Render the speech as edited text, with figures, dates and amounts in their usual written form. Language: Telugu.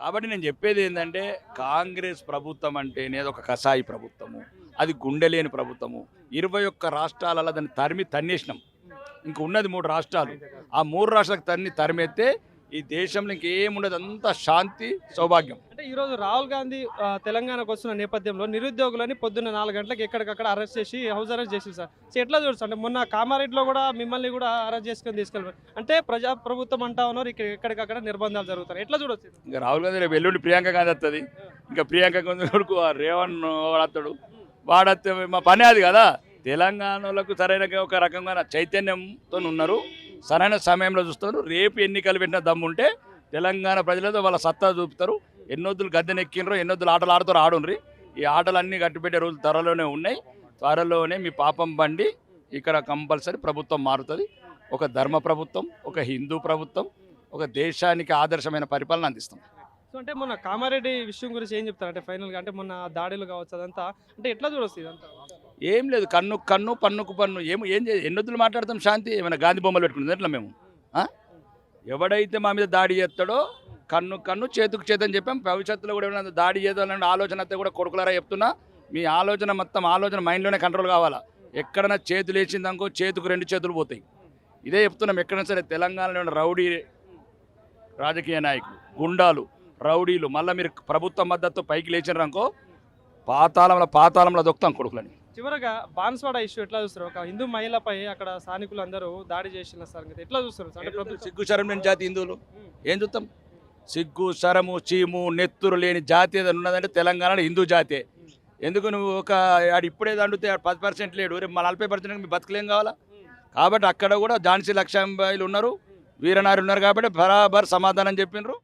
కాబట్టి నేను చెప్పేది ఏంటంటే కాంగ్రెస్ ప్రభుత్వం అంటేనే అది ఒక కసాయి ప్రభుత్వము, అది గుండెలేని ప్రభుత్వము. 21 రాష్ట్రాలలో దాన్ని తన్నేసినాం. ఇంక ఉన్నది 3 రాష్ట్రాలు. ఆ 3 రాష్ట్రాలకు తరిమేస్తే ఈ దేశంలో ఇంకేముండదు, అంతా శాంతి సౌభాగ్యం. అంటే ఈరోజు రాహుల్ గాంధీ తెలంగాణకు వస్తున్న నేపథ్యంలో నిరుద్యోగులని పొద్దున్న 4 గంటలకు ఎక్కడికక్కడ అరెస్ట్ చేసి హౌస్ అరెస్ట్ చేసి సార్. సో ఎట్లా చూడొచ్చు అంటే మొన్న కామారెడ్డిలో కూడా మిమ్మల్ని కూడా అరెస్ట్ చేసుకొని తీసుకెళ్ళారు. అంటే ప్రభుత్వం అంటా ఉన్నారు, ఇక్కడ ఎక్కడికక్కడ నిర్బంధాలు జరుగుతాయి. ఎట్లా చూడొచ్చు? ఇంకా రాహుల్ గాంధీ రేపు ఎల్లుండి ప్రియాంక గాంధీ వస్తుంది. ఇంకా ప్రియాంక గాంధీ కొడుకు రేవణ్ వాడతాడు. వాడతే మా పని అది కదా. తెలంగాణలకు సరైన ఒక రకంగా చైతన్యంతో ఉన్నారు, సరైన సమయంలో చూస్తారు. రేపు ఎన్నికలు పెట్టిన దమ్ముంటే తెలంగాణ ప్రజలతో వాళ్ళ సత్తా చూపుతారు. ఎన్నొద్దులు గద్దెనెక్కినరో, ఎన్నొద్దులు ఆటలు ఆడుతారో ఆడుండ్రి. ఈ ఆటలన్నీ కట్టిపెట్టే రోజులు త్వరలోనే ఉన్నాయి. త్వరలోనే మీ పాపం బండి ఇక్కడ కంపల్సరీ ప్రభుత్వం మారుతుంది. ఒక ధర్మ ప్రభుత్వం, ఒక హిందూ ప్రభుత్వం, ఒక దేశానికి ఆదర్శమైన పరిపాలన అందిస్తాం. సో అంటే మొన్న కామారెడ్డి విషయం గురించి ఏం చెప్తారు? అంటే ఫైనల్గా అంటే మొన్న దాడులు కావచ్చు అదంతా అంటే ఎట్లా చూడొచ్చు ఇదంతా? ఏం లేదు, కన్ను కన్ను పన్నుకు పన్ను. ఏం ఎన్నొద్దులు మాట్లాడతాం శాంతి? ఏమైనా గాంధీ బొమ్మలు పెట్టుకుంటుంది ఎట్లా మేము? ఎవడైతే మా మీద దాడి చేస్తాడో కన్ను కన్ను చేతుకు చేతని చెప్పాం. భవిష్యత్తులో కూడా ఏమైనా దాడి చేయాలనే ఆలోచన అయితే కూడా కొడుకులారా చెప్తున్నా, మీ ఆలోచన మొత్తం మైండ్లోనే కంట్రోల్ కావాలా. ఎక్కడైనా చేతులు వేసిందనుకో చేతుకు 2 చేతులు పోతాయి. ఇదే చెప్తున్నాం. ఎక్కడైనా సరే తెలంగాణలో రౌడీ రాజకీయ నాయకులు, గుండాలు, రౌడీలు మళ్ళీ మీరు ప్రభుత్వ మద్దతు పైకి లేచినారనుకో పాతాళంలో దొక్కుతాం కొడుకులని. చివరగా బాన్స్వాడ ఇష్యూ ఎట్లా చూస్తారు? ఒక హిందూ మహిళపై అక్కడ స్థానికులు అందరూ దాడి చేసిన సార్, ఎట్లా చూస్తారు? అంటే సిగ్గు శరం లేని జాతి హిందువులు ఏం చూస్తాం? సిగ్గు శరము చీము నెత్తురు లేని జాతి ఏదైనా ఉన్నదంటే తెలంగాణలో హిందూ జాతే. ఎందుకు నువ్వు ఆడు ఇప్పుడే దండితే 10% లేడు, రేపు 40% మీ బతుకులేం కావాలా? కాబట్టి అక్కడ కూడా ఝాన్సీ లక్ష్మీబాయిలు ఉన్నారు, వీరనారి ఉన్నారు. కాబట్టి బరాబర్ సమాధానం చెప్పినారు.